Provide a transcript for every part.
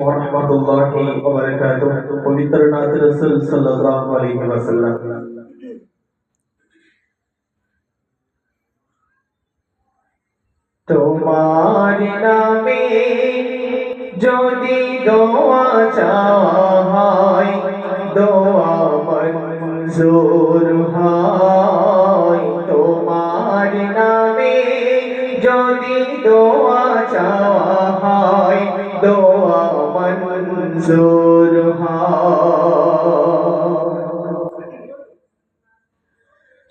ওরহমাতুল্লাহি ওয়া বারাকাতুহু। পবিত্র নাত রাসূল সাল্লাল্লাহু আলাইহি ওয়াসাল্লাম। তোমার নামে যদি দোয়া চাওয়া হয়, দোয়া মঞ্জুর হয়। তোমার নামে যদি দোয়া চাওয়া হয়, দোয়া মঞ্জুর হয়।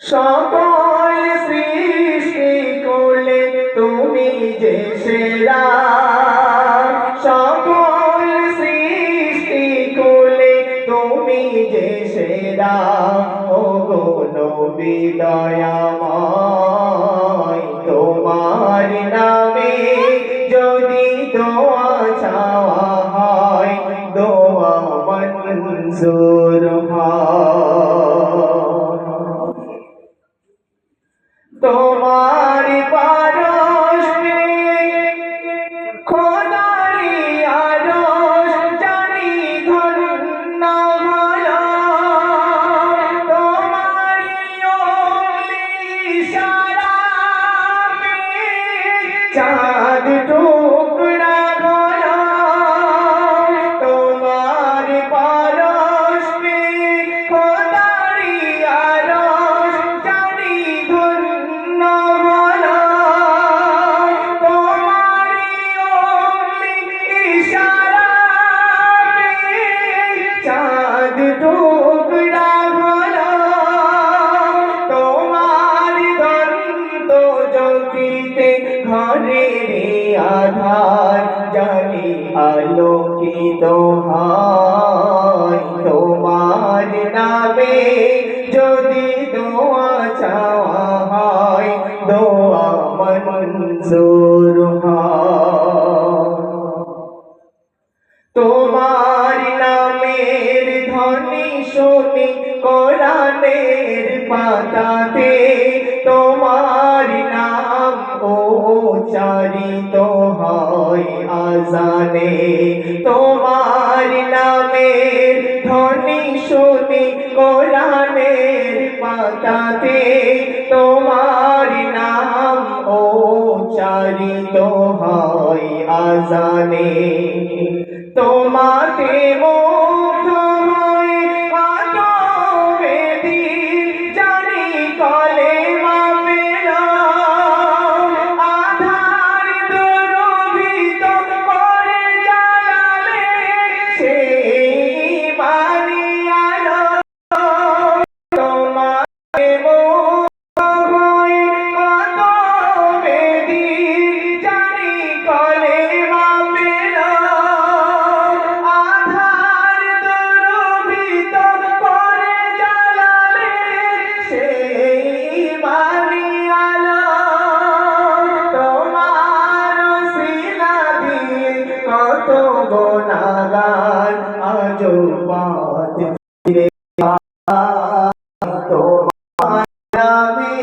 সকল সৃষ্টি করলে তুমি যে সেরা, সকল সৃষ্টি করলে তুমি যে সেরা। ও গো নবী দয়াময়, তোমার নামে যদি দোয়া চাওয়া হয়, দোয়া মঞ্জুর হয়। তোমার পারশে খোদারি আরশ জানি ধন্য হলো। তোমারি ওলি ইশারাতে চাঁদ টুকরা হলো। তোমার পারশে খোদারি আরশ জানি ধন্য হলো। তোমারি ওলি ইশারাতে চাঁদ টুকরা হলো। তোমার দন্ত জ্যোতিতে ঘরের আধার জানি আলোকিত হয়। তোমার নামে যদি দোয়া চাওয়া হয়, দোয়া মঞ্জুর হয়। তোমার নামের ধ্বনি শুনি কোরআনের পাতাতে। তোমার নাম উচ্চারিত হয় আযানে। তোমার নামের ধ্বনি শুনি কোরআনের পাতাতে। তোমার নাম উচ্চারিত হয় আযানে। তোমাতে মুগ্ধ হয়ে কত বেদী জানি কলেমা পেল। আধার দুরভিত করে জ্বালালে সেই ঈমানি আলো। তোমাতে মুগ্ধ হয়ে কত বেদী জানি কলেমা পেল। আধার দুরভিত করে জ্বালালে সেই ঈমানি আলো। তোমার ওসিলা দিয়ে কত গুনাহগার আজও পথ ফিরে পায়। তোমার নামে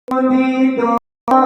যদি দোয়া